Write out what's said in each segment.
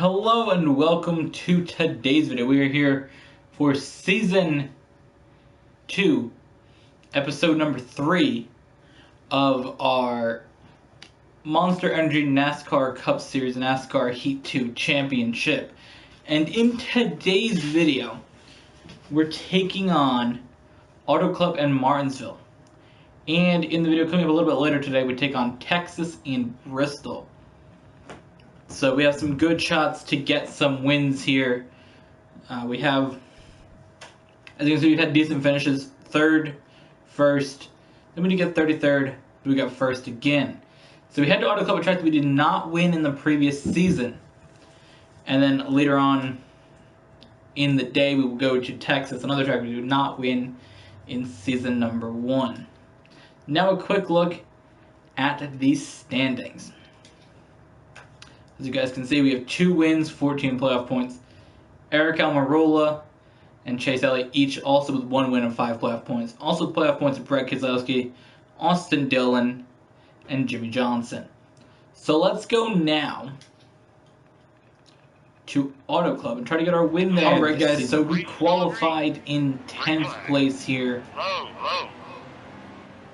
Hello and welcome to today's video. We are here for Season 2, Episode number 3 of our Monster Energy NASCAR Cup Series NASCAR Heat 2 Championship. And in today's video, we're taking on Auto Club and Martinsville. And in the video coming up a little bit later today, we take on Texas and Bristol. So we have some good shots to get some wins here. We have, as you can see, we've had decent finishes. Third, first, then we get 33rd, we got first again. So we had to Auto Club a track that we did not win in the previous season. And then later on in the day, we will go to Texas, another track we did not win in season number 1. Now a quick look at the standings. As you guys can see, we have 2 wins, 14 playoff points. Eric Almirola and Chase Elliott each also with 1 win and 5 playoff points. Also playoff points of Brett Keselowski, Austin Dillon, and Jimmy Johnson. So let's go now to Auto Club and try to get our win there. Alright guys, so we qualified in 10th place here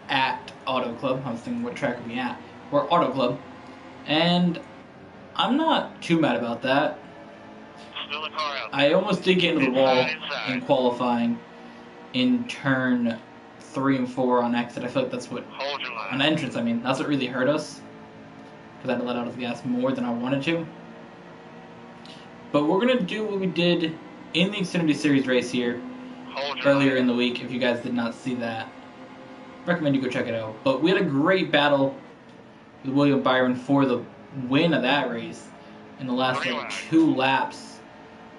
at Auto Club. I was thinking, what track are we at? We're Auto Club. And I'm not too mad about that. I almost did get into the wall in qualifying in turn 3 and 4 on exit. I feel like that's what, on entrance I mean, that's what really hurt us. Because I had to let out the gas more than I wanted to. But we're going to do what we did in the Xfinity Series race here earlier in the week. If you guys did not see that, recommend you go check it out. But we had a great battle with William Byron for the win of that race. In the last 2 laps,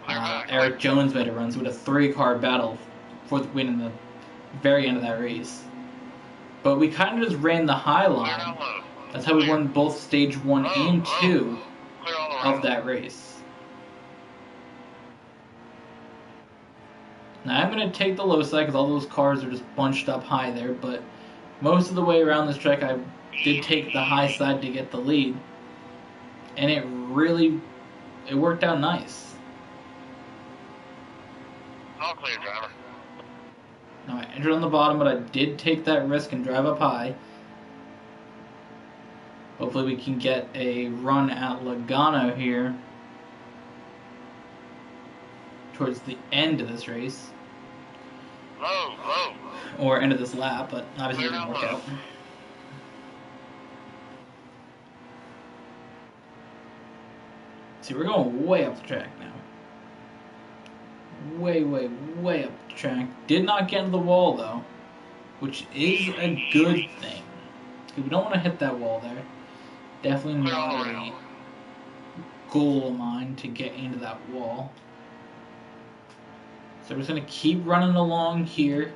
Eric Jones made a run, so we had a 3-car battle for the win in the very end of that race. But we kind of just ran the high line. That's how we won both stage 1 and 2 of that race. Now I'm going to take the low side because all those cars are just bunched up high there, but most of the way around this track I did take the high side to get the lead. And it worked out nice. All clear, driver. Now I entered on the bottom, but I did take that risk and drive up high. Hopefully we can get a run at Logano here towards the end of this race. Low. Or end of this lap, but obviously it didn't work out. See, we're going way up the track now. Way up the track. Did not get into the wall, though, which is a good thing. We don't want to hit that wall there. Definitely not a goal of mine to get into that wall. So we're just going to keep running along here.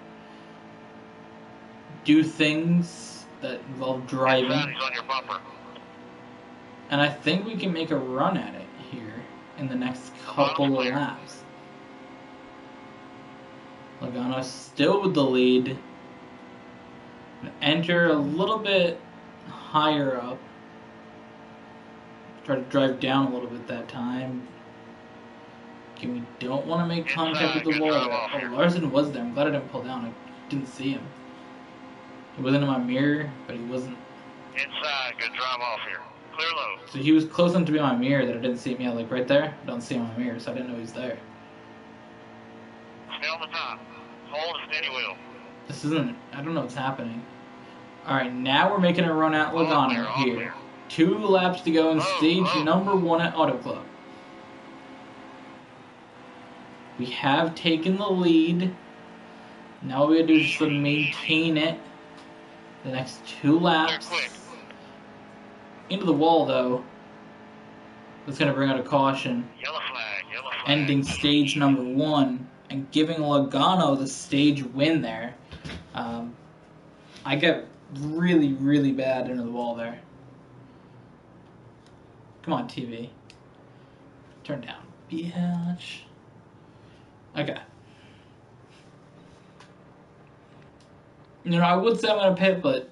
Do things that involve driving. And I think we can make a run at it here in the next couple of laps. Logano still with the lead. Enter a little bit higher up. Try to drive down a little bit that time. Okay, we don't want to make contact with the wall. Oh, Larson was there. I'm glad I didn't pull down. I didn't see him. He wasn't in my mirror, but he wasn't. Inside, good drive off here. Clear low. So he was close enough to be on my mirror that I didn't see him. Yeah, like right there. I don't see him on my mirror, so I didn't know he was there. Stay on the top. Hold a steady wheel. This isn't, I don't know what's happening. Alright, now we're making a run at Logano here. 2 laps to go in stage number 1 at Auto Club. We have taken the lead. Now all we gotta do is just maintain it the next 2 laps. Into the wall, though. That's going to bring out a caution. Yellow flag. Ending stage number 1 and giving Logano the stage win there. I got really bad into the wall there. Come on, TV. Turn down. Bitch. Okay. You know, I would say I'm going to pit, but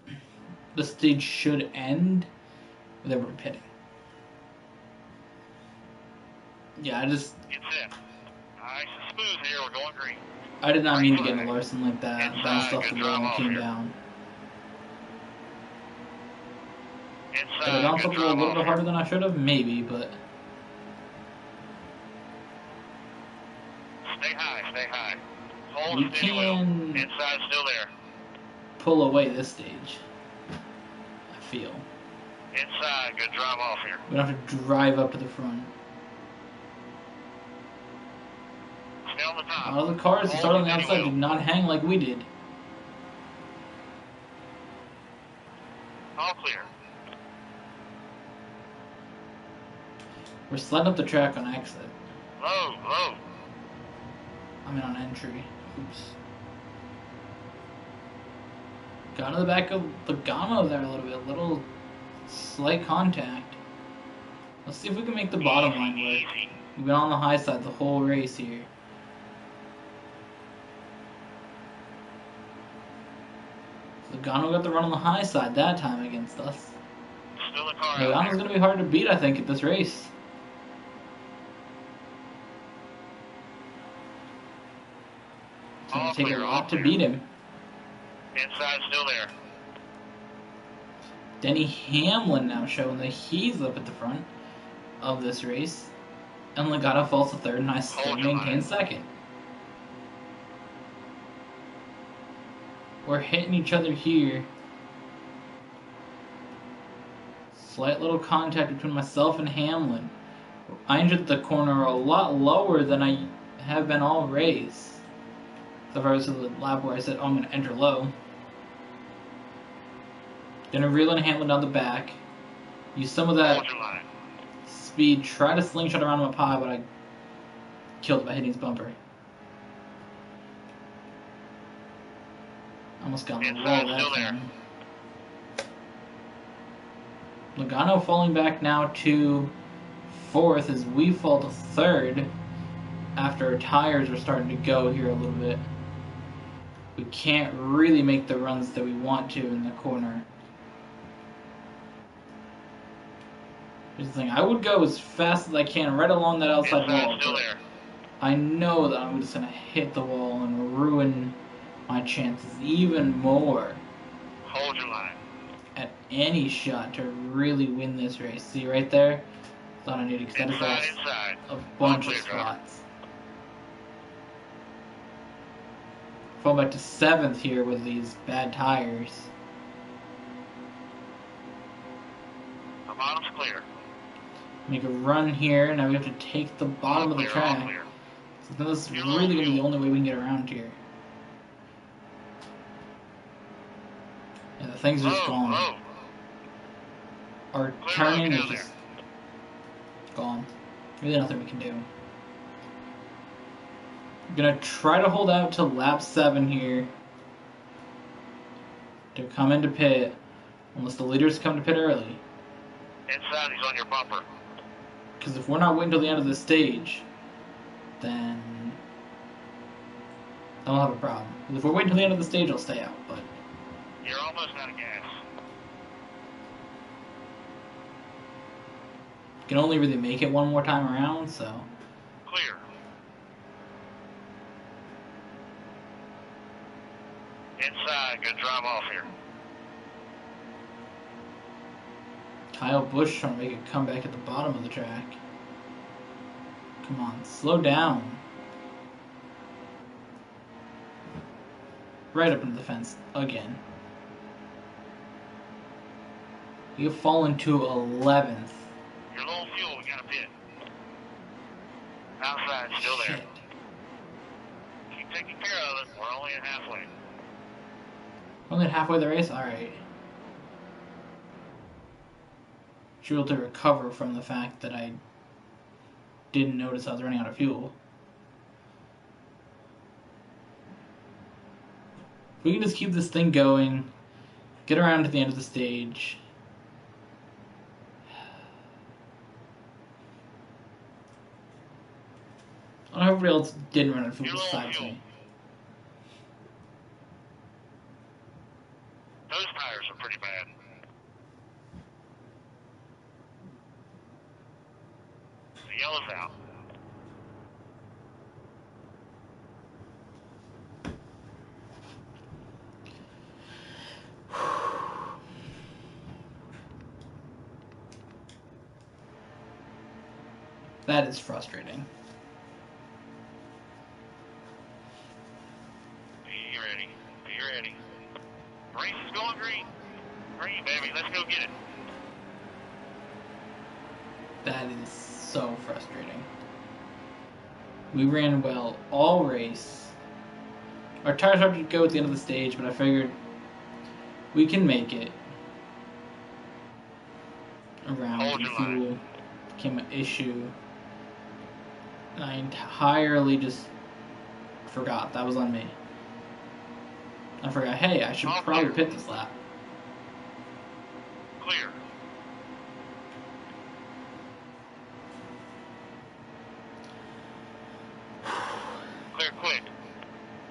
the stage should end with everyone pitting. Yeah, It's in. Nice and smooth here. We're going green. I did not Green mean to get flag. into Larson like that. Inside, Bounced off good the wall drive and off came here. down. Did I Inside, bounce good off the wall a drive little off bit harder here. than I should have? Maybe, but Stay high, stay high. Hold we the steering wheel. can Inside, still there. pull away this stage. I feel. Inside, good drive off here. We don't have to drive up to the front. Stay on the top. All the cars that Hold started on the steering outside wheel. did not hang like we did. All clear. We're sliding up the track on exit. Low, low. I mean on entry. Oops. Got to the back of Logano there a little bit. A little slight contact. Let's see if we can make the bottom line work. Easy. We've been on the high side the whole race here. Logano got the run on the high side that time against us. Still a car out Logano's there. going to be hard to beat, I think, at this race. It's going All to take clear, a all lot to clear. beat him. Inside, still there. Denny Hamlin now showing that he's up at the front of this race. And Logano falls to third, and I still Hold your maintain line. second. We're hitting each other here. Slight little contact between myself and Hamlin. I entered the corner a lot lower than I have been all race. So far as to the lap where I said, oh, I'm going to enter low. Gonna reel in Hamlin down the back. Use some of that Hold your line. speed. Try to slingshot around him up high, but I killed it by hitting his bumper. Almost got on the wall Inside, that still there. time. Logano falling back now to fourth as we fall to third after our tires are starting to go here a little bit. We can't really make the runs that we want to in the corner. Here's the thing, I would go as fast as I can right along that outside Inside, wall, still but there. I know that I'm just going to hit the wall and ruin my chances even more Hold your line. at any shot to really win this race. See right there? Thought I needed because that is Inside, lost inside. a bunch All of clear, driver. spots. Fall back to seventh here with these bad tires. The bottom's clear. Make a run here. Now we have to take the bottom All of the clear, all track. clear. So this is really going to be the only way we can get around here. Yeah, the thing's just Low, gone. low. Our Clear turning road is down just gone. Really nothing we can do. Gonna try to hold out till lap 7 here to come into pit, unless the leaders come to pit early. Inside, he's on your bumper. Because if we're not waiting till the end of this stage, then I'll have a problem. 'Cause if we're waiting till the end of the stage, I'll stay out. But You're almost out of gas. can only really make it one more time around, so Clear. Inside, good drive off here. Kyle Busch trying to make a comeback at the bottom of the track. Come on, slow down. Right up into the fence again. You've fallen to 11th. You're low on fuel, we got a pit. Outside, still there. Shit. Keep taking care of it. We're only at halfway. Only at halfway the race? Alright. Should be able to recover from the fact that I didn't notice I was running out of fuel. If we can just keep this thing going, get around to the end of the stage. I know everybody else didn't run out of fuel You're low on besides fuel. me. Those tires are pretty bad. The yellow's out. That is frustrating. Be ready. Be ready. Race is going green. Green, baby. Let's go get it. That is so frustrating. We ran well all race. Our tires started to go at the end of the stage, but I figured we can make it around. Hold The your fuel line. became an issue. And I entirely just forgot. That was on me. I forgot, hey, I should All probably clear. pit this lap. Clear. Clear quick.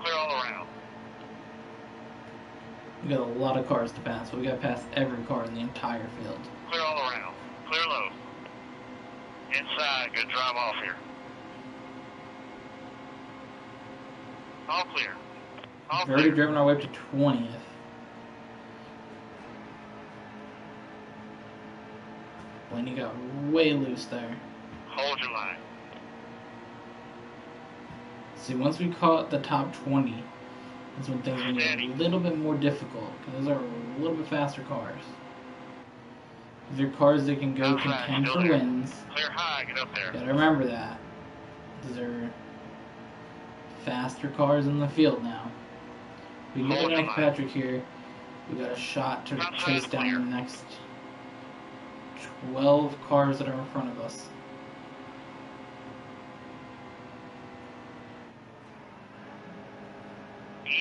Clear all around. We got a lot of cars to pass, but we got to pass every car in the entire field. Clear all around. Clear low. Inside. Good drive off here. All clear. All We've already clear. driven our way up to 20th. Blaney got way loose there. Hold your line. See, once we caught the top 20, that's when things are going to get a little bit more difficult, because those are a little bit faster cars. These are cars that can go Outside, contend still for there. wins. Clear high. Get up there. Gotta remember that. These are faster cars in the field now. We can get Hold rid of your Nick line. Patrick here. We got a shot to Outside chase is down clear. the next 12 cars that are in front of us.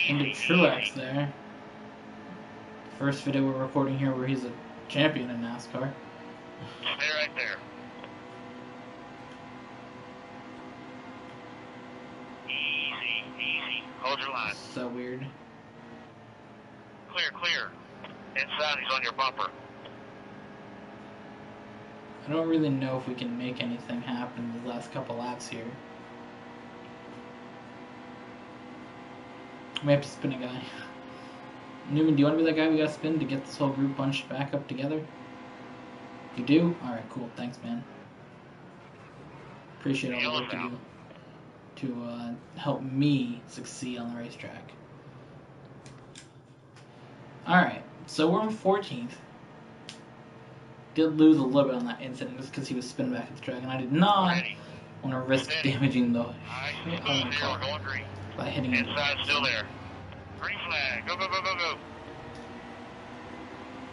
Into Easy, Truex easy. there. First video we're recording here where he's a champion in NASCAR. Stay right there. Easy, easy. Hold your line. So weird. Clear, clear. Inside, he's on your bumper. I don't really know if we can make anything happen in the last couple laps here. We have to spin a guy. Newman, do you want to be that guy we gotta spin to get this whole group bunched back up together? You do? Alright, cool. Thanks, man. Appreciate all the work you do to help me succeed on the racetrack. Alright, so we're on 14th. Did lose a little bit on that incident just because he was spinning back at the track, and I did not Ready. want to risk Steady. damaging the Nice. other Here, we're car going green. by hitting it. Inside, still there. Green flag. Go, go, go, go, go.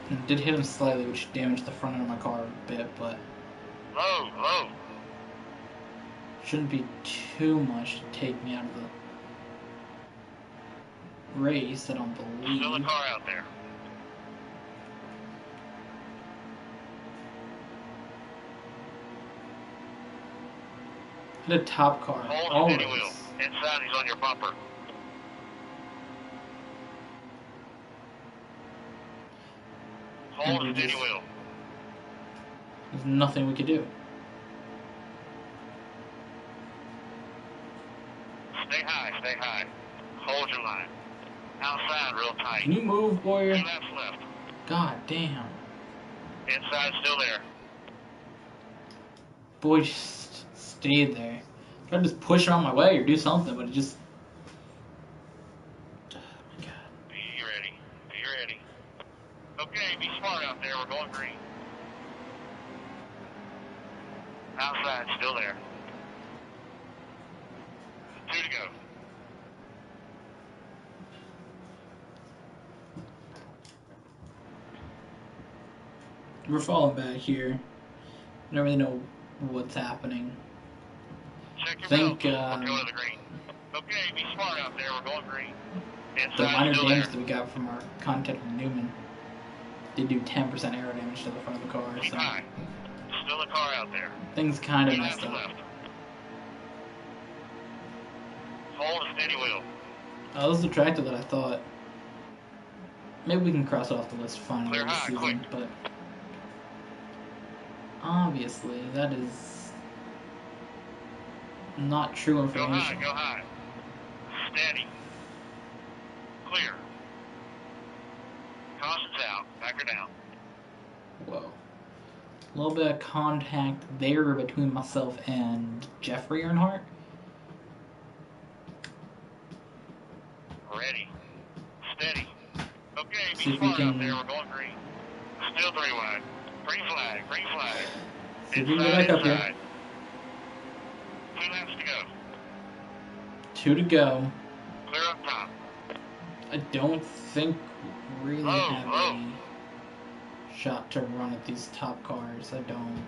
And did hit him slightly, which damaged the front end of my car a bit, but Low, low. shouldn't be too much to take me out of the race, I don't believe. Still a car out there. Hit a top car. Hold Always. steady wheel. Inside, he's on your bumper. Hold And we steady just- wheel. There's nothing we could do. Stay high, stay high. Hold your line. Outside, real tight. Can you move, Warrior? 2 laps left. God damn. Inside, still there. Boy just stayed there. Tried to just push him out my way or do something, but it just... Oh my god. Be ready. Be ready. Okay, be smart out there. We're going green. Outside, still there. 2 to go. We're falling back here. I don't really know what's happening. Check your Think, belt. Let's go to the green. Okay, be smart out there. We're going green. The minor Inside, still damage there. that we got from our contact with Newman did do 10% aero damage to the front of the car, Keep so high. Still a car out there. things kind of 2 messed laps up. left. Hold a steady wheel. Oh, this is the tractor that I thought. Maybe we can cross it off the list finally Clear this high, season, quick. but obviously that is not true Go information. high, go high. Steady. Clear. Caution's out. Back her down. Whoa. A little bit of contact there between myself and Jeffrey Earnhardt. Ready. Steady. Okay, See be if we smart out can- there. We're going green. Still 3 wide. Green flag. Green flag. See if we can get back up here. 2 laps to go. 2 to go. Clear up top. I don't think we really Low, have low. a shot to run at these top cars. I don't.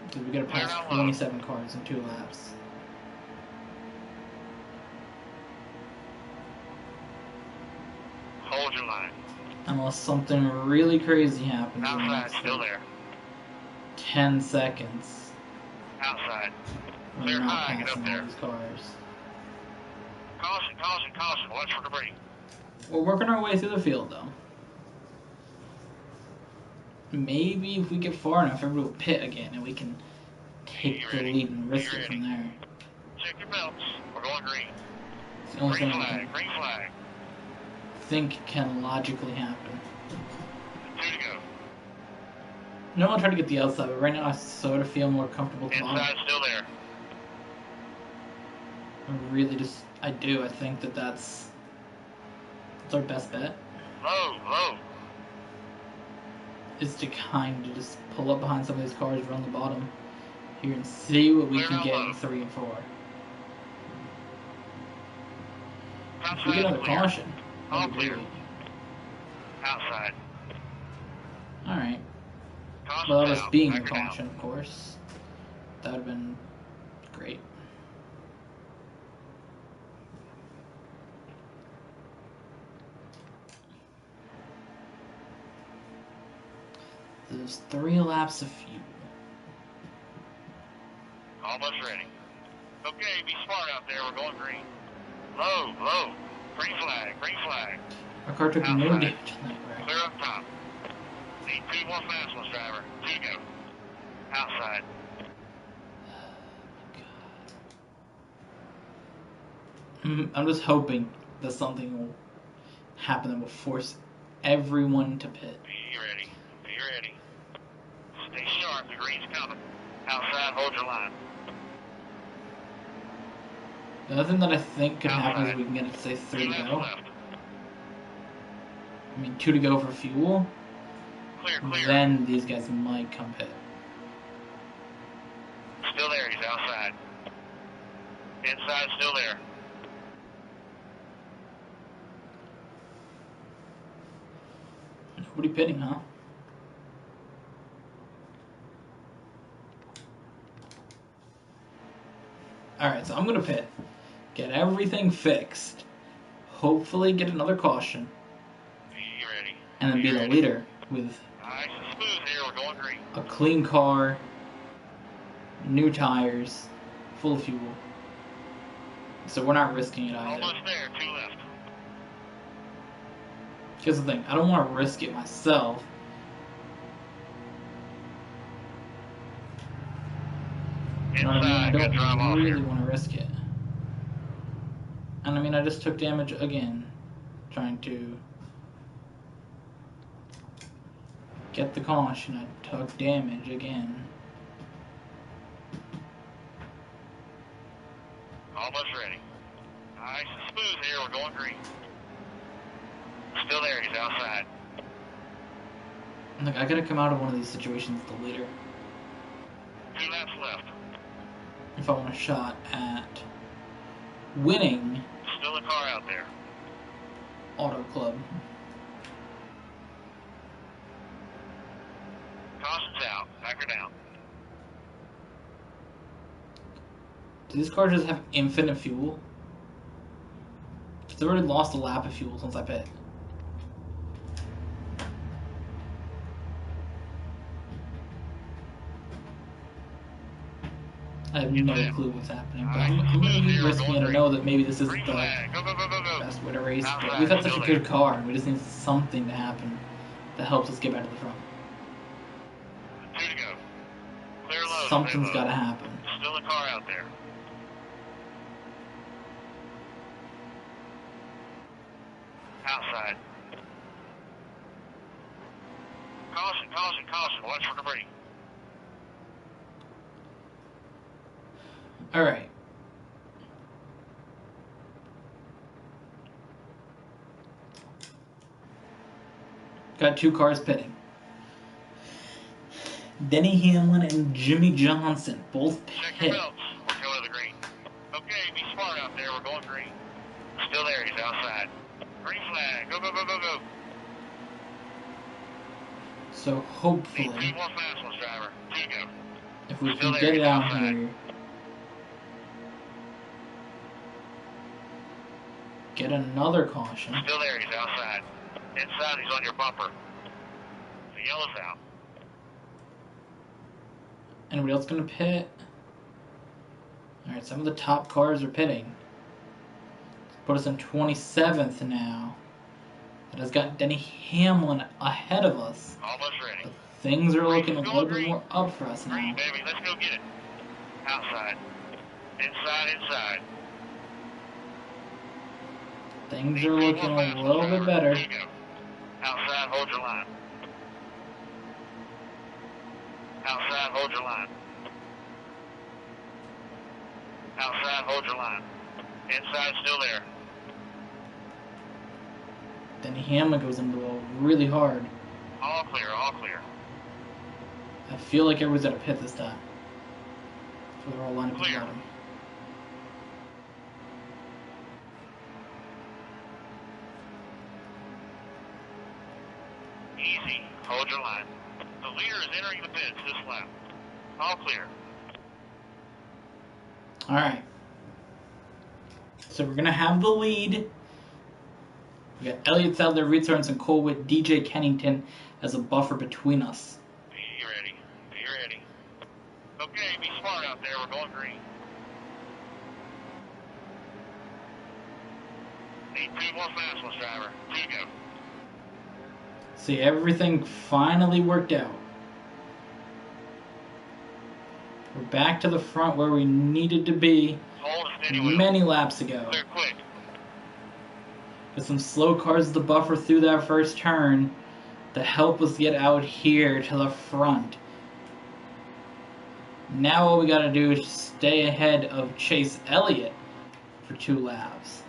Because we gotta Clear pass out low. 27 cars in 2 laps. Hold your line. Unless something really crazy happens in the Outside. next Still there. 10 seconds. Outside. We're Clear not high. Get passing up all there. these cars. Caution, caution, caution. Watch for debris. We're working our way through the field, though. Maybe if we get far enough, everybody will pit again, and we can take the ready? lead and risk You it ready? from there. Check your belts. We're going green. It's the only Green thing I flag. Green flag. think can logically happen. 2 to go. No one tried to get the outside, but right now I sort of feel more comfortable with the bottom. Inside. Still there. I really just, I do. I think that's our best bet, Low, low. is to kind of just pull up behind some of these cars, run the bottom here, and see what we Clear can out get low. in 3 and 4. If we Outside. get another Clear. caution, All that'd be clear. great. Outside. Alright. Caution Without us down. being Back a her down. caution, of course. That would have been great. There's 3 laps of fuel. Almost ready. Okay, be smart out there. We're going green. Low, low. Green flag. Green flag. Our car took no Outside. damage on that wreck. Clear up top. Need 2 more fast ones, driver. 2 to go. Outside. I'm just hoping that something will happen that will force everyone to pit. Be ready. Be ready. Stay sharp. The green's coming. Outside. Hold your line. The other thing that I think could happen is Outside. we can get it to say 3 2 to laps go. left. I mean, 2 to go for fuel. Clear, clear. Then these guys might come pit. Still there. He's outside. Inside. Still there. Nobody pitting, huh? Alright, so I'm gonna pit. Get everything fixed. Hopefully get another caution. Be ready. And then be the ready. leader with Nice and smooth here. We're going green. a clean car, new tires, full of fuel. So we're not risking it either. Almost there. 2 left. Here's the thing, I don't want to risk it myself. You know what I mean? I Inside. Good drive don't off really here. want to risk it. And I mean, I just took damage again, trying to get the caution. I took damage again. Almost ready. Nice and smooth here. We're going green. Still there. He's outside. Look, I gotta come out of one of these situations the leader 2 laps left. if I want a shot at winning Still a car out there. Auto Club. Caution's out. Back her down. Do these cars just have infinite fuel? They've already lost a lap of fuel since I pit. I have no clue what's happening, but I'm going to be risking it. I know that maybe this isn't Green the flag. Go, go, go, go, go. best way to race, but we've had such a good car, and we just need something to happen that helps us get back to the front. 2 to go. Clear low. Something's got to happen. Still a car out there. Outside. Caution, caution, caution. Watch for debris. Alright. Got 2 cars pitting. Denny Hamlin and Jimmy Johnson both Check your pit. belts. We're going to the green. Okay, be smart out there. We're going green. Still there. He's outside. Green flag. Go, go, go, go, go. So Need hopefully, 2 more fast ones, driver. 2 to go. if we Still can there, get it he's out outside. here, get another caution. Still there. He's outside. Inside, he's on your bumper. The yellow's out. Anybody else gonna pit? Alright, some of the top cars are pitting. Put us in 27th now. That has got Denny Hamlin ahead of us. Almost ready. But things are looking a Green's little going bit green. more up for us Green, now. baby. Let's go get it. Outside. Inside, inside. Things Need are 2 looking more a fast ones, little bit driver. better. 2 to go. Outside, hold your line. Outside, hold your line. Outside, hold your line. Inside, still there. Denny Hamlin goes into the wall really hard. All clear, all clear. I feel like everyone's at a pit this time. So they're all lined up at the Clear. bottom. Easy, hold your line. The leader is entering the pits this lap. All clear. Alright. So we're going to have the lead. We got Elliott Sadler, Reed Sorensen, Colwitt, DJ Kennington as a buffer between us. Be ready. Be ready. Okay, be smart out there. We're going green. Need 2 more fast ones, driver. 2 to go. See, everything finally worked out. We're back to the front where we needed to be Hold a steady wheel. many laps ago. Clear quick. With some slow cars as the buffer through that first turn to help us get out here to the front. Now all we gotta do is stay ahead of Chase Elliott for 2 laps.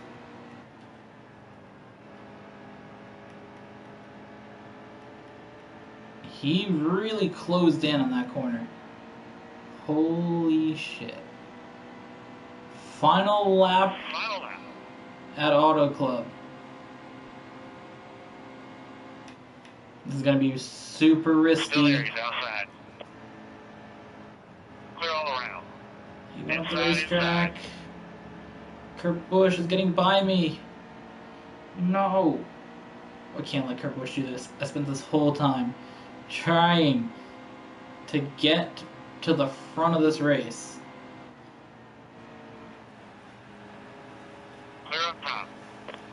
He really closed in on that corner. Holy shit. Final lap Final lap. at Auto Club. This is going to be super Still risky. there. He's outside. Clear all around. Even up the Inside, racetrack. inside. Kurt Busch is getting by me. No. I can't let Kurt Busch do this. I spent this whole time trying to get to the front of this race. Clear up top.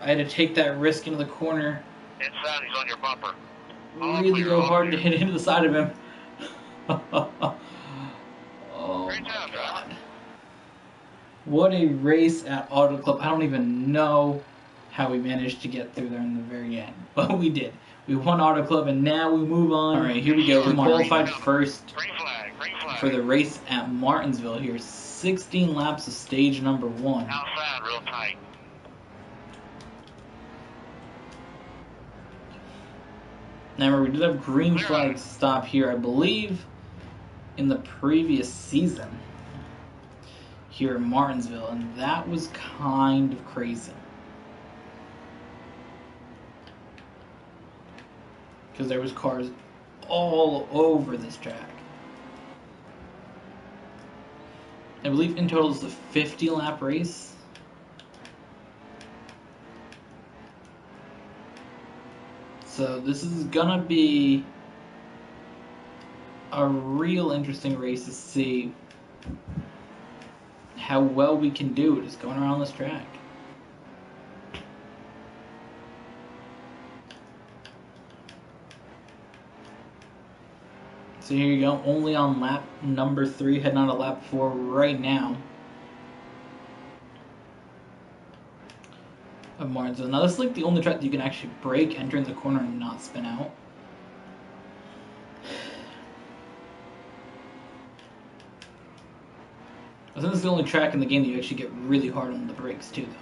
I had to take that risk into the corner. Inside, he's on your bumper. All Really clear, go all hard to clear. hit into the side of him. Oh Great my job, god. driver. What a race at Auto Club. I don't even know how we managed to get through there in the very end. But we did. We won Auto Club and now we move on. Alright, here we go. We qualified first Green flag, green flag. for the race at Martinsville here. 16 laps of stage number 1. Outside, real tight. Now remember, we did have green flag stop here, I believe, in the previous season here in Martinsville, and that was kind of crazy. Because there was cars all over this track. I believe in total it's a 50 lap race. So this is gonna be a real interesting race to see how well we can do just going around this track. So here you go, only on lap number 3, heading on to lap 4 right now of Martinsville. Now this is like the only track that you can actually brake, enter in the corner, and not spin out. I think this is the only track in the game that you actually get really hard on the brakes too, though.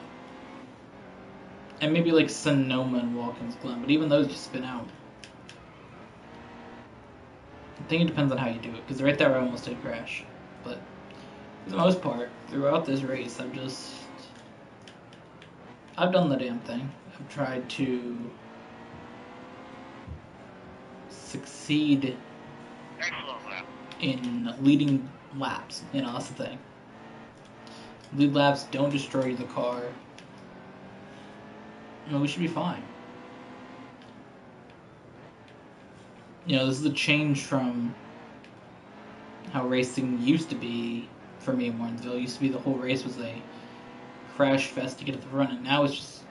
And maybe like Sonoma and Watkins Glen, but even those just spin out. I think it depends on how you do it, because right there I almost did crash. But for the most part, throughout this race, I've done the damn thing. I've tried to succeed in leading laps. You know, that's the thing. Lead laps, don't destroy the car. No, we should be fine. You know, this is a change from how racing used to be for me in Warrensville. It used to be the whole race was a crash fest to get at the front, and now it's just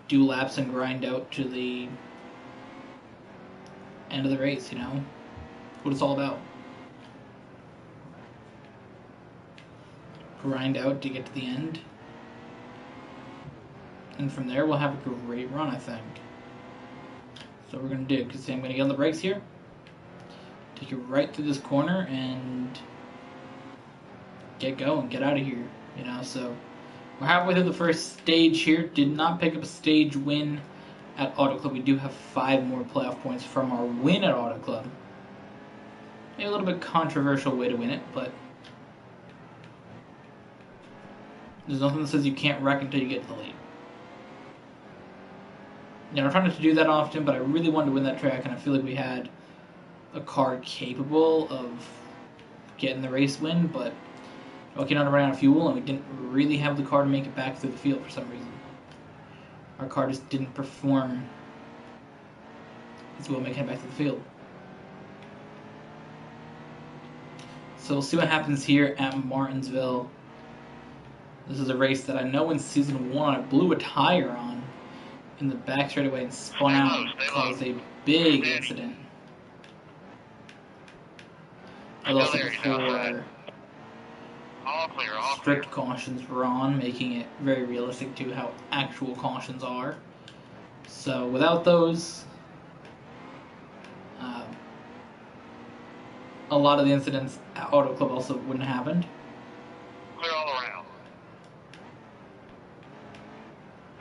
do laps and grind out to the end of the race, you know? What it's all about. Grind out to get to the end. And from there, we'll have a great run, I think. So we're going to do, because I'm going to get on the brakes here. Take it right through this corner and get going, get out of here. You know, so we're halfway through the first stage here. Did not pick up a stage win at Auto Club. We do have 5 more playoff points from our win at Auto Club. Maybe a little bit controversial way to win it, but there's nothing that says you can't wreck until you get to the lead. You know, I'm trying not to do that often, but I really wanted to win that track, and I feel like we had a car capable of getting the race win, but lucky not to run out of fuel, and we didn't really have the car to make it back through the field for some reason. Our car just didn't perform as well making it back to the field. So we'll see what happens here at Martinsville. This is a race that I know in Season 1 I blew a tire on in the back straightaway and spun out and caused a big incident. I lost it before strict cautions were on, making it very realistic to how actual cautions are. So without those, a lot of the incidents at Auto Club also wouldn't have happened. Clear all around.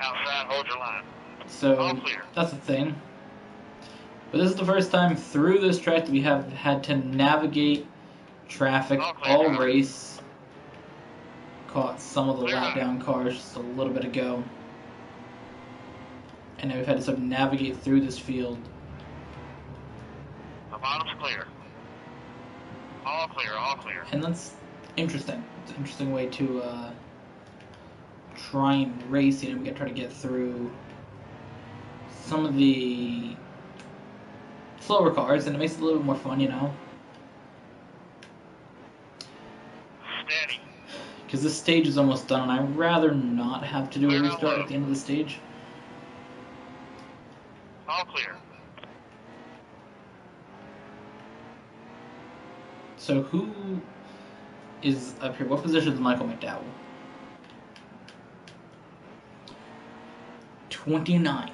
Outside, hold your line. So that's the thing. But this is the first time through this track that we have had to navigate traffic all race. Caught some of the lap down cars just a little bit ago. And now we've had to sort of navigate through this field. The bottom's clear. All clear, all clear. And that's interesting. It's an interesting way to try and race. You know, we gotta try to get through some of the slower cars, and it makes it a little bit more fun, you know. Steady. Because this stage is almost done, and I'd rather not have to do a restart at the end of the stage. All clear. So who is up here? What position is Michael McDowell? 29th.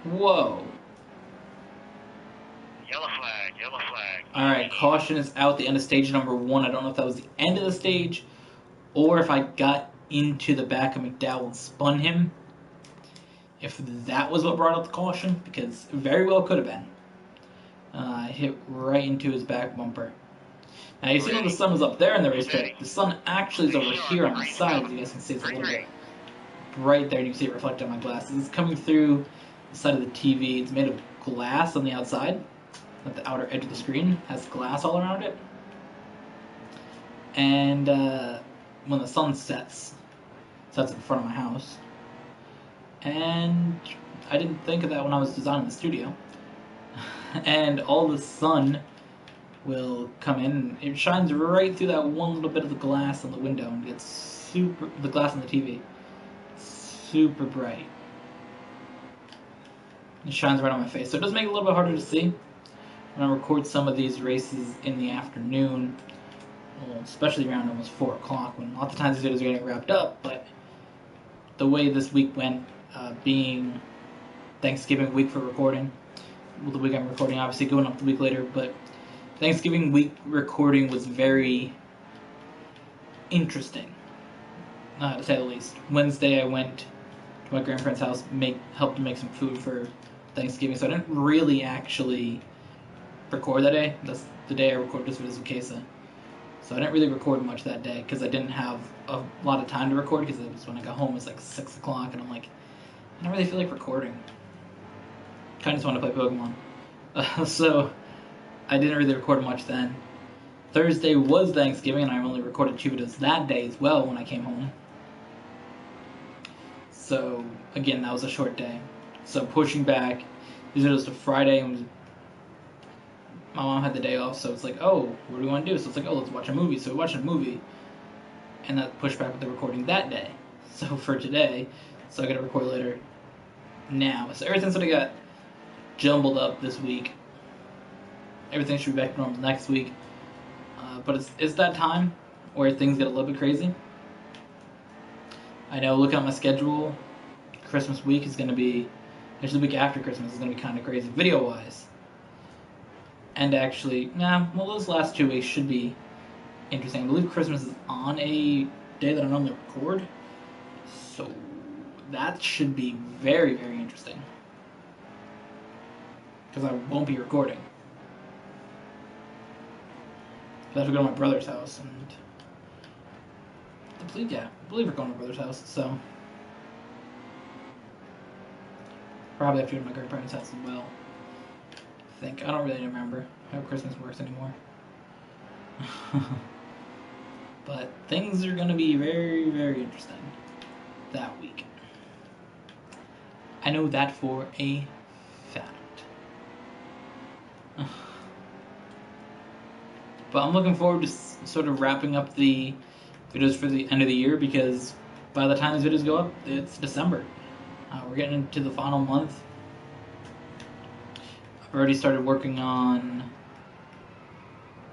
Whoa. Yellow flag, yellow flag. Alright, caution is out the end of stage number 1. I don't know if that was the end of the stage or if I got into the back of McDowell and spun him. If that was what brought out the caution, because it very well could have been. I hit right into his back bumper. Now you see that the sun was up there in the racetrack. The sun actually is over here on the side, as you guys can see. It's a little bit right there, and you can see it reflected on my glasses. It's coming through the side of the TV. It's made of glass on the outside. At the outer edge of the screen has glass all around it. And when the sun sets in front of my house. And I didn't think of that when I was designing the studio. And all the sun will come in, and it shines right through that one little bit of the glass on the window, and gets the glass on the TV, super bright. It shines right on my face, so it does make it a little bit harder to see. When I record some of these races in the afternoon, well, especially around almost 4 o'clock, when lots of times these videos are getting wrapped up, but the way this week went, being Thanksgiving week for recording. Well, the week I'm recording, obviously going up the week later, but Thanksgiving week recording was very interesting, to say the least. Wednesday I went to my grandparents' house, helped to make some food for Thanksgiving, so I didn't really actually record that day. That's the day I recorded this video, Casa. So I didn't really record much that day because I didn't have a lot of time to record, because it was when I got home it was like 6 o'clock and I'm like, I don't really feel like recording. Kind of just want to play Pokemon. So I didn't really record much then. Thursday was Thanksgiving and I only recorded 2 videos that day as well when I came home. So again, that was a short day. So pushing back these videos to Friday, and my mom had the day off, so it's like, oh, what do we want to do? So it's like, oh, let's watch a movie. So we watched a movie, and that pushed back with the recording that day. So for today, so I got to record later now. So everything sort of got jumbled up this week. Everything should be back to normal next week. But it's that time where things get a little bit crazy. I know, looking at my schedule, Christmas week is going to be, actually the week after Christmas is going to be kind of crazy video-wise. And actually, those last 2 weeks should be interesting. I believe Christmas is on a day that I normally record, so that should be very, very interesting. Because I won't be recording. I have to go to my brother's house, and I believe we're going to my brother's house, so probably have to go to my grandparents' house as well. I don't really remember how Christmas works anymore. But things are going to be very, very interesting that week. I know that for a fact. But I'm looking forward to sort of wrapping up the videos for the end of the year, because by the time these videos go up, it's December. We're getting into the final month. I've already started working on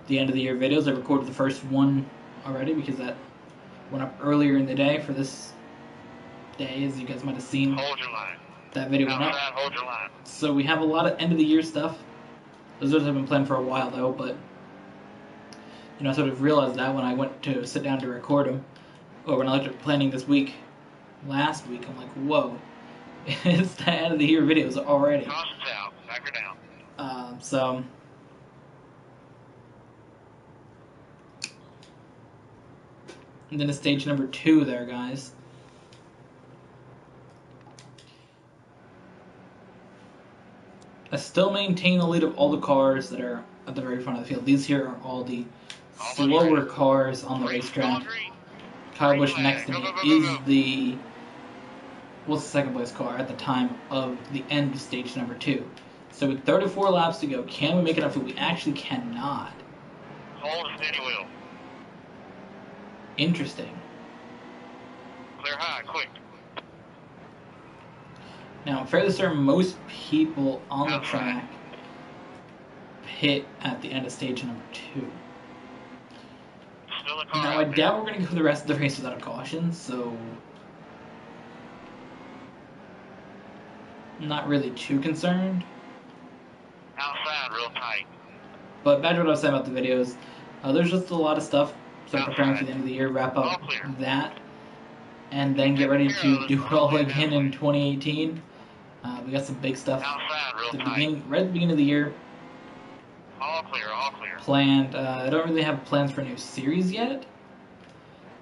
the end of the year videos. I recorded the first one already because that went up earlier in the day for this day, as you guys might have seen. Hold your line. That video went up. Hold your line. So we have a lot of end of the year stuff. Those videos have been planned for a while though, but I sort of realized that when I went to sit down to record them, or when I looked at planning this week, last week, I'm like, whoa, it's the end of the year videos already. Caution's out. Back her down. So and then it's stage number 2 there, guys. I still maintain the lead of all the cars that are at the very front of the field. These here are all the slower cars on the racetrack. Kyle Busch next to me is the, what's the second place car at the time of the end of stage number 2. So with 34 laps to go, can we make it up? We actually cannot. Hold a steady wheel. Interesting. Clear high, quick. Now, I'm fairly certain most people on the track pit at the end of stage number 2. Still a car Now, I doubt we're going to go the rest of the race without a caution, so I'm not really too concerned. Outside, real tight. But back to what I was saying about the videos, there's just a lot of stuff. So I'm preparing for the end of the year, wrap up that, and then get ready to do it all again in 2018. We got some big stuff Outside, real right at the beginning of the year. All clear, all clear. Planned. I don't really have plans for a new series yet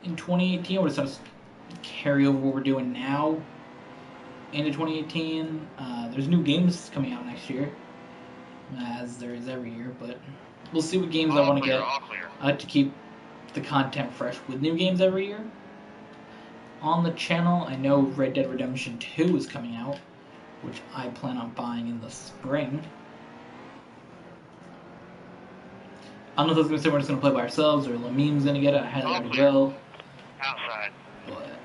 in 2018. We're just carry over what we're doing now into 2018. There's new games coming out next year, as there is every year, but we'll see what games I want to get. I like to keep the content fresh with new games every year. On the channel, I know Red Dead Redemption 2 is coming out, which I plan on buying in the spring. I don't know if that's going to say we're just going to play by ourselves or Lamim's going to get it. I highly already will. Outside. But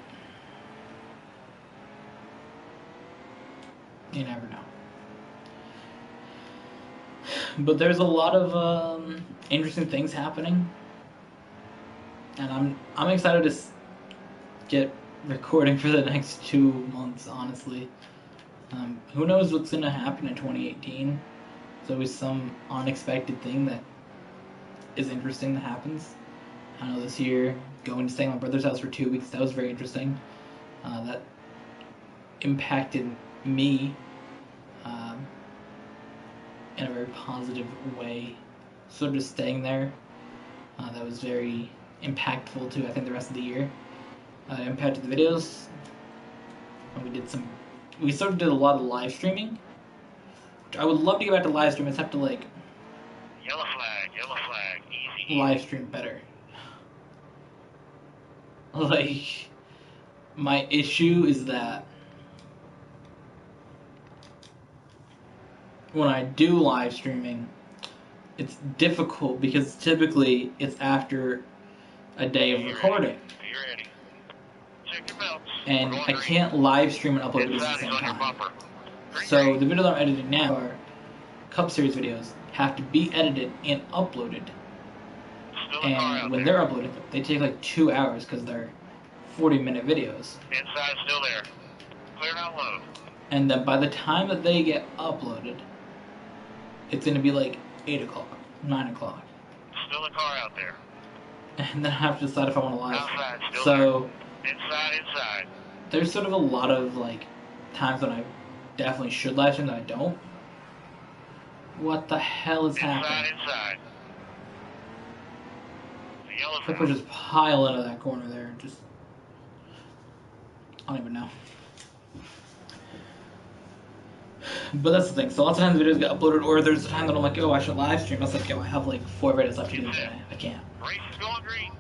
you never know. But there's a lot of interesting things happening, and I'm excited to get recording for the next 2 months, honestly. Who knows what's going to happen in 2018? There's always some unexpected thing that is interesting that happens. I know this year, going to stay at my brother's house for 2 weeks, that was very interesting. That impacted me in a very positive way. So just staying there, that was very impactful to, I think, the rest of the year. Impacted the videos. We sort of did a lot of live streaming. I would love to get back to live stream, except to like Yellow flag, easy. live stream better. Like, my issue is that when I do live streaming, it's difficult because typically it's after a day of recording. Are you ready? Check your belts. And I can't live stream and upload videos at the same time. So the video that I'm editing now are Cup Series videos, have to be edited and uploaded. And when they're uploaded, they take like 2 hours because they're 40-minute videos. Inside still there. Clear down low. And then by the time that they get uploaded, it's going to be like 8 o'clock, 9 o'clock. Still a car out there. And then I have to decide if I want to live stream. Outside, still So there. Inside. there's sort of a lot of like times when I definitely should live stream that I don't. What the hell is happening? Inside. The yellow If I could just pile out of that corner there and just... I don't even know. But that's the thing. So lots of times videos get uploaded, or there's a time that I'm like, oh, I should live stream. I was like, yo, I have like 4 videos left to do today. I can't. Race is going green.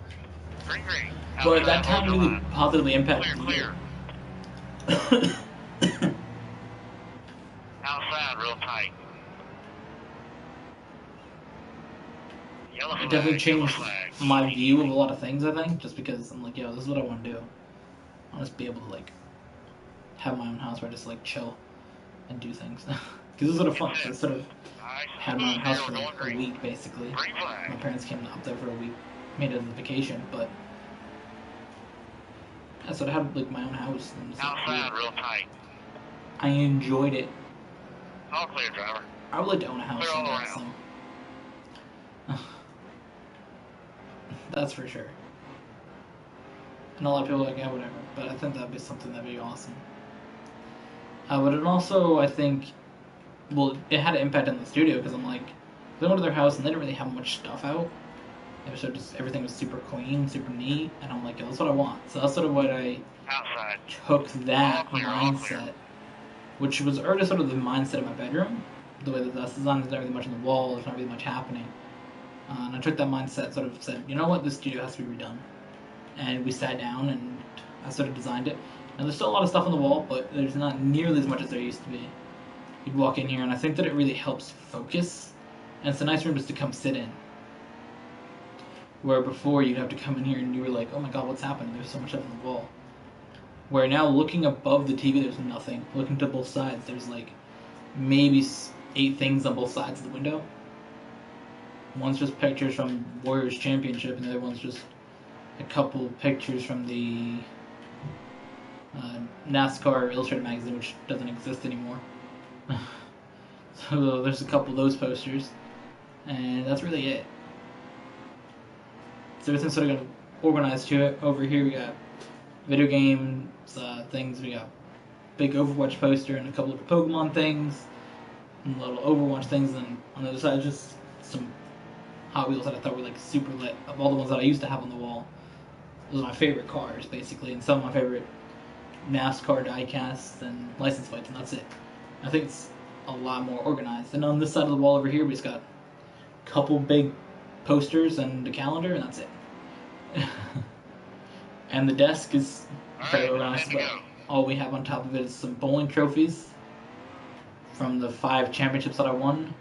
Green. But that time really positively impacted the Clear. year. Outside, real tight. Yellow flag. It definitely changed Yellow flag. my view of a lot of things, I think, just because I'm like, yo, this is what I want to do. I want to be able to like have my own house where I just like chill and do things. Because it's sort of fun. So I sort of had my own house for like a week, basically. My parents came up there for a week, made it as a vacation, but yeah, so I had like my own house. And Outside, real tight. I enjoyed it. All clear, driver. I would like to own a house Clear all someday. around. So. That's for sure. And a lot of people are like, yeah, whatever. But I think that'd be something that'd be awesome. But it also, I think, well, it had an impact on the studio because I'm like, I went to their house and they didn't really have much stuff out. It was sort of just, everything was super clean, super neat, and I'm like, yeah, that's what I want. So that's sort of what I Outside. took that All clear. mindset, which was already sort of the mindset of my bedroom, the way that that's designed, there's not really much on the wall, there's not really much happening. And I took that mindset, sort of said, you know what, this studio has to be redone. And we sat down and I sort of designed it. And there's still a lot of stuff on the wall, but there's not nearly as much as there used to be. You'd walk in here and I think that it really helps focus. And it's a nice room just to come sit in. Where before you'd have to come in here and you were like, oh my god, what's happening? There's so much stuff on the wall. Where now looking above the TV, there's nothing. Looking to both sides, there's like maybe 8 things on both sides of the window. One's just pictures from Warriors Championship, and the other one's just a couple pictures from the Nascar Illustrated magazine, which doesn't exist anymore. So there's a couple of those posters, and that's really it. So everything's sort of organized to it. Over here we got video games, things. We got big Overwatch poster and a couple of Pokemon things, and little Overwatch things. And on the other side, just some Hot Wheels that I thought were like super lit. Of all the ones that I used to have on the wall, those are my favorite cars, basically, and some of my favorite NASCAR diecasts and license plates, and that's it. I think it's a lot more organized. And on this side of the wall over here, we just got a couple big posters and a calendar, and that's it. And the desk is very organized, but all we have on top of it is some bowling trophies from the 5 championships that I won,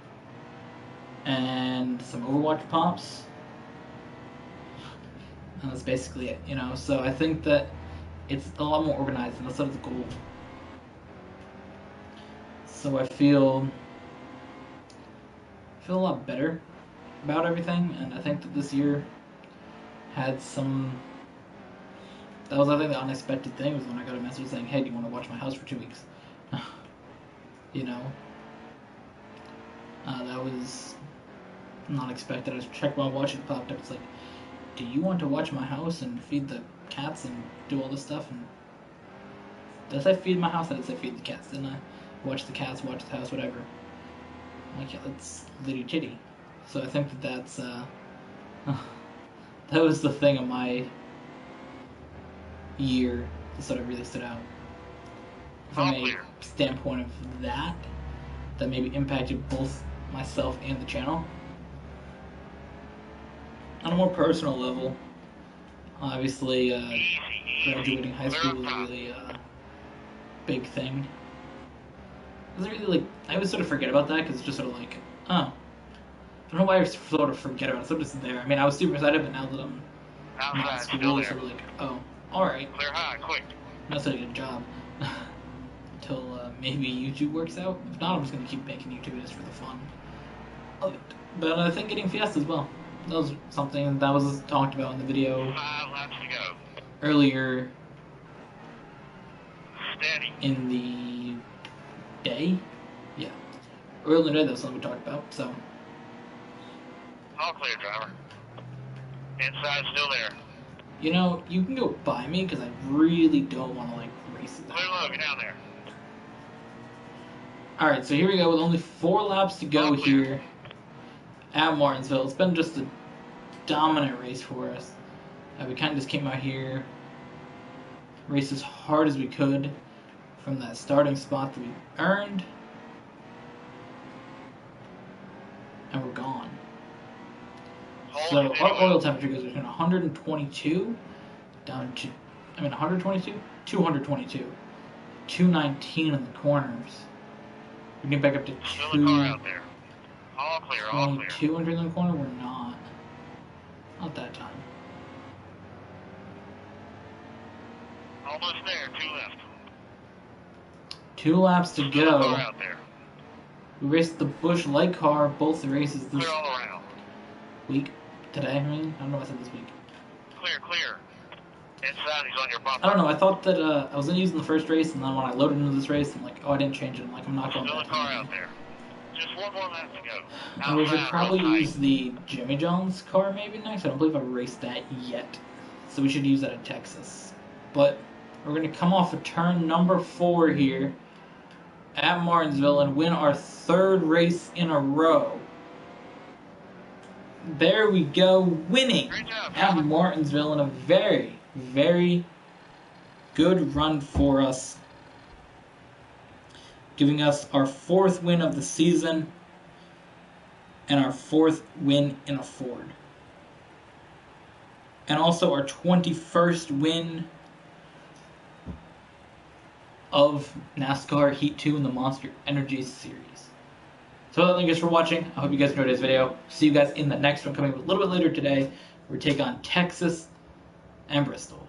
and some Overwatch pops. And that's basically it, you know. So I think that it's a lot more organized, and that's sort of the goal. So I feel a lot better about everything, and I think that this year had some That was, I think, the unexpected thing was when I got a message saying, hey, do you want to watch my house for 2 weeks? You know? That was not expected. I was checked while watching, it popped up. It's like, do you want to watch my house and feed the cats and do all this stuff? And did I say feed my house? I did say feed the cats, didn't I? Watch the cats, watch the house, whatever. I'm like, yeah, that's litty titty. So I think that's that was the thing of my year that sort of really stood out. From a standpoint of that maybe impacted both myself and the channel. On a more personal level, obviously, graduating high school was a really big thing. It was really like, I always sort of forget about that because it's just sort of like, oh, I don't know why I sort of forget about it. It's sort of just there. I mean, I was super excited, but now that I'm not in school, it's sort of like, oh, alright. Clear high, quick. That's a good job. Until maybe YouTube works out. If not, I'm just going to keep making YouTube videos for the fun of it. But I think getting Fiesta as well. That was something that was talked about in the video 5 laps to go. earlier Steady. in the day. Yeah. Earlier in the day, that was something we talked about, so. All clear, driver. Inside still there. You know, you can go by me because I really don't want to, like, race it. Clear low, get down there. Alright, so here we go with only 4 laps to go here at Martinsville. It's been just a dominant race for us. We kind of just came out here, raced as hard as we could from that starting spot that we earned, and we're gone. So our oil temperature goes between 122 down to, 122, 222, 219 in the corners. We get back up to Still a car out there. All clear, all clear. 200 in the corner. We're not that time. Almost there, 2 left. 2 laps to Still a go. car out there. We raced the Busch Light car both the races this Clear all around. week. Today, I don't know what I said this week. Clear, clear. Inside, he's on your bumper. I don't know, I thought that I was going to use in the first race, and then when I loaded into this race, I'm like, oh, I didn't change it. I'm like, I'm not going Still a back. car out there. Just 1 more lap to go. And we should Outside, probably real tight. use the Jimmy John's car maybe next. I don't believe I raced that yet. So we should use that at Texas. But we're going to come off of turn number 4 here at Martinsville and win our 3rd race in a row. There we go, winning Great job, at John. Martinsville in a very, very good run for us. Giving us our 4th win of the season and our 4th win in a Ford. And also our 21st win of NASCAR Heat 2 in the Monster Energy Series. So thank you guys for watching. I hope you guys enjoyed this video. See you guys in the next one coming a little bit later today. We take on Texas and Bristol.